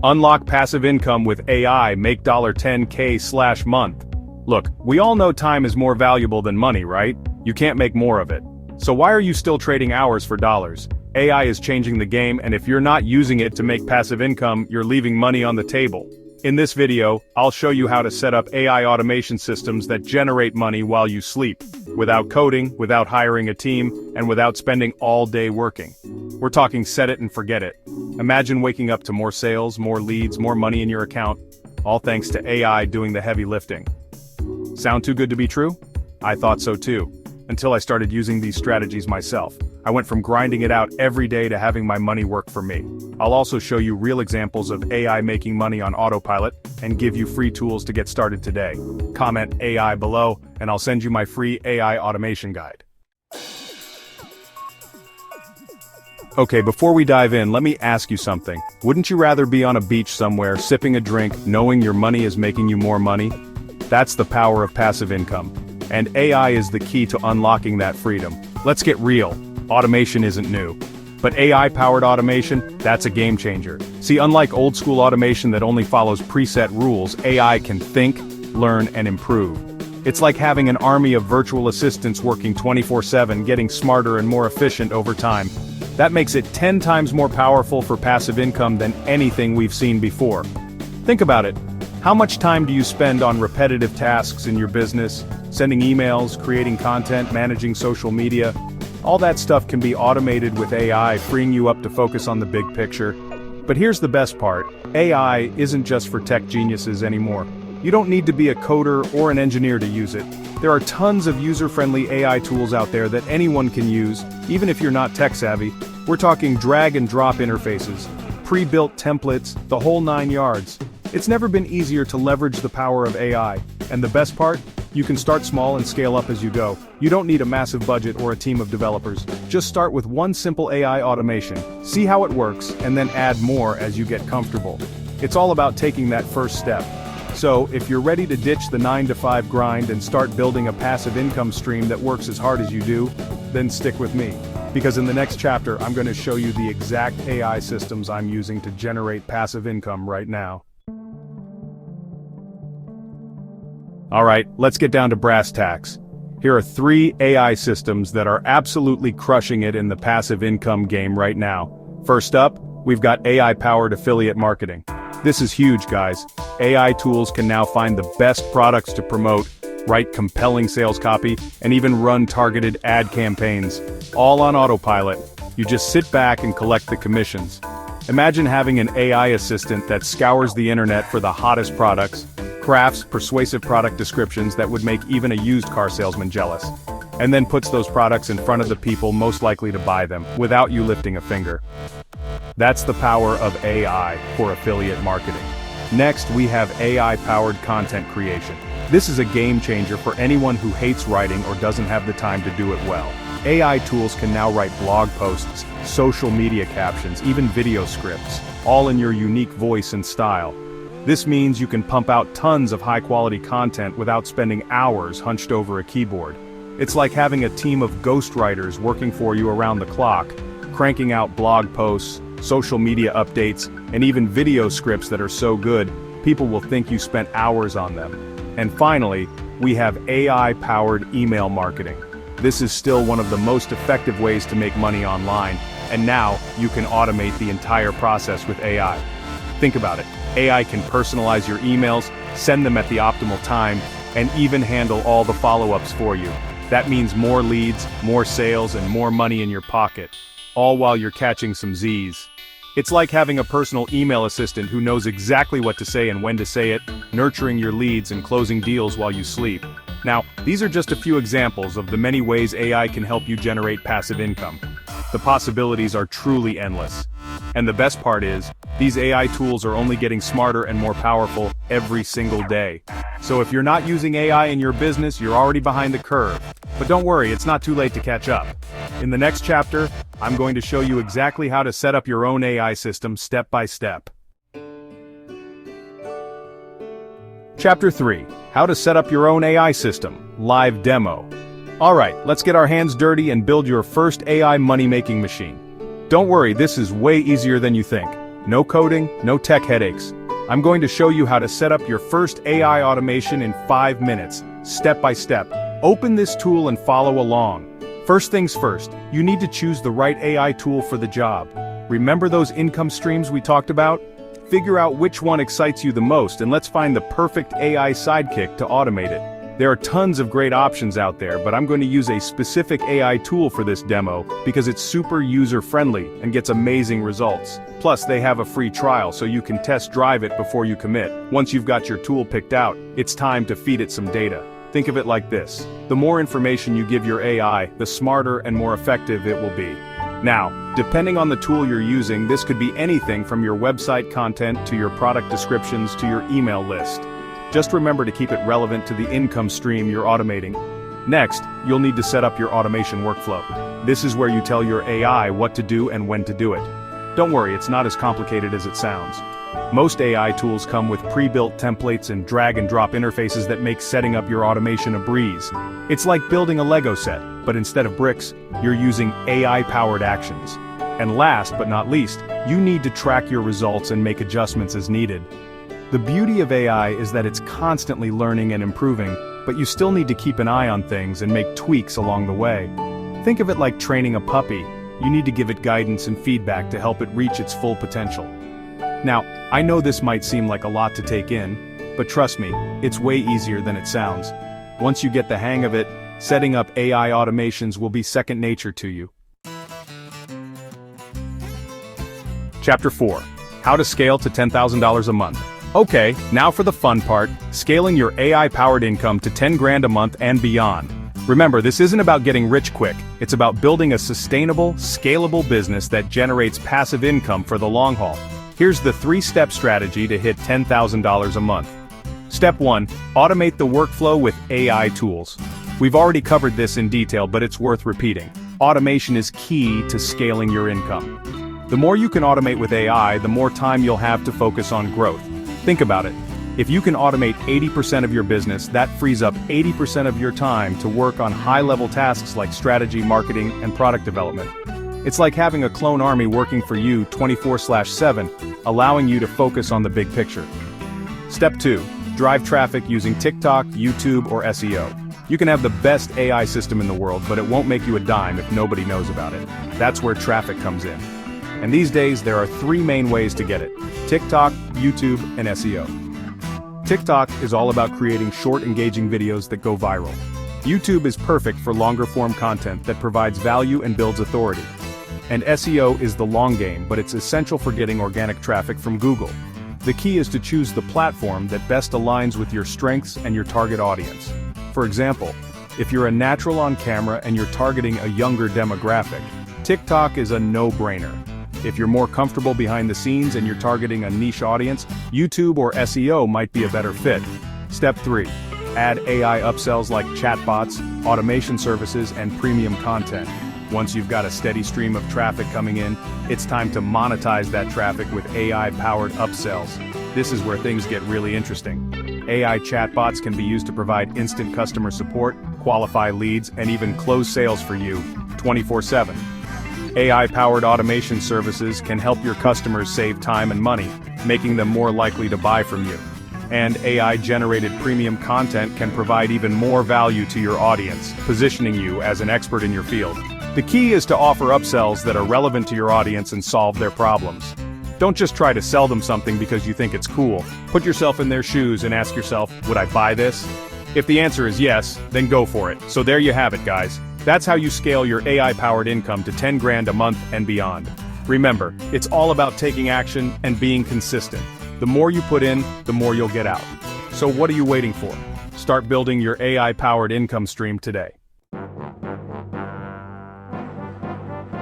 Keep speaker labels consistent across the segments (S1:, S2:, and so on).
S1: Unlock passive income with AI, make $10K/month. Look, we all know time is more valuable than money, right? You can't make more of it. So why are you still trading hours for dollars? AI is changing the game, and if you're not using it to make passive income, you're leaving money on the table. In this video, I'll show you how to set up AI automation systems that generate money while you sleep, without coding, without hiring a team, and without spending all day working. We're talking set it and forget it. Imagine waking up to more sales, more leads, more money in your account, all thanks to AI doing the heavy lifting. Sound too good to be true? I thought so too, until I started using these strategies myself. I went from grinding it out every day to having my money work for me. I'll also show you real examples of AI making money on autopilot, and give you free tools to get started today. Comment AI below, and I'll send you my free AI automation guide. Okay, before we dive in, let me ask you something. Wouldn't you rather be on a beach somewhere, sipping a drink, knowing your money is making you more money? That's the power of passive income. And AI is the key to unlocking that freedom. Let's get real. Automation isn't new. But AI-powered automation, that's a game changer. See, unlike old-school automation that only follows preset rules, AI can think, learn, and improve. It's like having an army of virtual assistants working 24/7, getting smarter and more efficient over time. That makes it 10 times more powerful for passive income than anything we've seen before. Think about it. How much time do you spend on repetitive tasks in your business? Sending emails, creating content, managing social media? All that stuff can be automated with AI, freeing you up to focus on the big picture. But here's the best part. AI isn't just for tech geniuses anymore. You don't need to be a coder or an engineer to use it. There are tons of user-friendly AI tools out there that anyone can use, even if you're not tech-savvy. We're talking drag-and-drop interfaces, pre-built templates, the whole 9 yards. It's never been easier to leverage the power of AI. And the best part? You can start small and scale up as you go. You don't need a massive budget or a team of developers. Just start with one simple AI automation, see how it works, and then add more as you get comfortable. It's all about taking that first step. So, if you're ready to ditch the 9-to-5 grind and start building a passive income stream that works as hard as you do, then stick with me. Because in the next chapter, I'm going to show you the exact AI systems I'm using to generate passive income right now. Alright, let's get down to brass tacks. Here are 3 AI systems that are absolutely crushing it in the passive income game right now. First up, we've got AI-powered affiliate marketing. This is huge, guys. AI tools can now find the best products to promote, write compelling sales copy, and even run targeted ad campaigns, all on autopilot. You just sit back and collect the commissions. Imagine having an AI assistant that scours the internet for the hottest products, crafts persuasive product descriptions that would make even a used car salesman jealous, and then puts those products in front of the people most likely to buy them, without you lifting a finger. That's the power of AI for affiliate marketing. Next, we have AI-powered content creation. This is a game changer for anyone who hates writing or doesn't have the time to do it well. AI tools can now write blog posts, social media captions, even video scripts, all in your unique voice and style. This means you can pump out tons of high-quality content without spending hours hunched over a keyboard. It's like having a team of ghostwriters working for you around the clock, cranking out blog posts, social media updates, and even video scripts that are so good, people will think you spent hours on them. And finally, we have AI-powered email marketing. This is still one of the most effective ways to make money online, and now you can automate the entire process with AI. Think about it. AI can personalize your emails, send them at the optimal time, and even handle all the follow-ups for you. That means more leads, more sales, and more money in your pocket, all while you're catching some Z's. It's like having a personal email assistant who knows exactly what to say and when to say it, nurturing your leads and closing deals while you sleep. Now, these are just a few examples of the many ways AI can help you generate passive income. The possibilities are truly endless. And the best part is, these AI tools are only getting smarter and more powerful every single day. So if you're not using AI in your business, you're already behind the curve. But don't worry, it's not too late to catch up. In the next chapter, I'm going to show you exactly how to set up your own AI system step by step. Chapter 3, How to Set Up Your Own AI System, Live Demo. Alright, let's get our hands dirty and build your first AI money-making machine. Don't worry, this is way easier than you think. No coding, no tech headaches. I'm going to show you how to set up your first AI automation in 5 minutes, step by step. Open this tool and follow along. First things first, you need to choose the right AI tool for the job. Remember those income streams we talked about? Figure out which one excites you the most and let's find the perfect AI sidekick to automate it. There are tons of great options out there, but I'm going to use a specific AI tool for this demo because it's super user-friendly and gets amazing results. Plus, they have a free trial so you can test drive it before you commit. Once you've got your tool picked out, it's time to feed it some data. Think of it like this: the more information you give your AI, the smarter and more effective it will be. Now, depending on the tool you're using, this could be anything from your website content to your product descriptions to your email list. Just remember to keep it relevant to the income stream you're automating. Next, you'll need to set up your automation workflow. This is where you tell your AI what to do and when to do it. Don't worry, it's not as complicated as it sounds. Most AI tools come with pre-built templates and drag-and-drop interfaces that make setting up your automation a breeze. It's like building a Lego set, but instead of bricks, you're using AI-powered actions. And last but not least, you need to track your results and make adjustments as needed. The beauty of AI is that it's constantly learning and improving, but you still need to keep an eye on things and make tweaks along the way. Think of it like training a puppy. You need to give it guidance and feedback to help it reach its full potential. Now, I know this might seem like a lot to take in, but trust me, it's way easier than it sounds. Once you get the hang of it, setting up AI automations will be second nature to you. Chapter 4. How to scale to $10,000 a month. Okay, now for the fun part, scaling your AI-powered income to 10 grand a month and beyond. Remember, this isn't about getting rich quick, it's about building a sustainable, scalable business that generates passive income for the long haul. Here's the 3-step strategy to hit $10,000 a month. Step 1. Automate the workflow with AI tools. We've already covered this in detail, but it's worth repeating. Automation is key to scaling your income. The more you can automate with AI, the more time you'll have to focus on growth. Think about it. If you can automate 80% of your business, that frees up 80% of your time to work on high-level tasks like strategy, marketing, and product development. It's like having a clone army working for you 24/7, allowing you to focus on the big picture. Step 2. Drive traffic using TikTok, YouTube, or SEO. You can have the best AI system in the world, but it won't make you a dime if nobody knows about it. That's where traffic comes in. And these days, there are 3 main ways to get it: TikTok, YouTube, and SEO. TikTok is all about creating short, engaging videos that go viral. YouTube is perfect for longer-form content that provides value and builds authority. And SEO is the long game, but it's essential for getting organic traffic from Google. The key is to choose the platform that best aligns with your strengths and your target audience. For example, if you're a natural on camera and you're targeting a younger demographic, TikTok is a no-brainer. If you're more comfortable behind the scenes and you're targeting a niche audience, YouTube or SEO might be a better fit. Step 3. Add AI upsells like chatbots, automation services, and premium content. Once you've got a steady stream of traffic coming in, it's time to monetize that traffic with AI-powered upsells. This is where things get really interesting. AI chatbots can be used to provide instant customer support, qualify leads, and even close sales for you, 24/7. AI-powered automation services can help your customers save time and money, making them more likely to buy from you. And AI-generated premium content can provide even more value to your audience, positioning you as an expert in your field. The key is to offer upsells that are relevant to your audience and solve their problems. Don't just try to sell them something because you think it's cool. Put yourself in their shoes and ask yourself, would I buy this? If the answer is yes, then go for it. So there you have it, guys. That's how you scale your AI-powered income to 10 grand a month and beyond. Remember, it's all about taking action and being consistent. The more you put in, the more you'll get out. So what are you waiting for? Start building your AI-powered income stream today.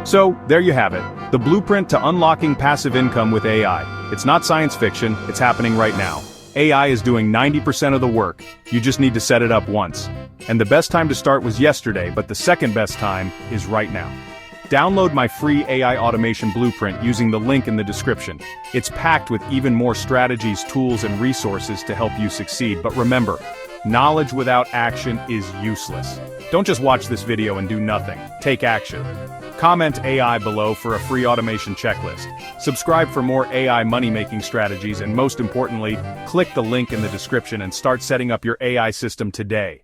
S1: So, there you have it. The blueprint to unlocking passive income with AI. It's not science fiction, it's happening right now. AI is doing 90% of the work. You just need to set it up once. And the best time to start was yesterday, but the second best time is right now. Download my free AI automation blueprint using the link in the description. It's packed with even more strategies, tools, and resources to help you succeed. But remember, knowledge without action is useless. Don't just watch this video and do nothing. Take action. Comment AI below for a free automation checklist. Subscribe for more AI money-making strategies, and most importantly, click the link in the description and start setting up your AI system today.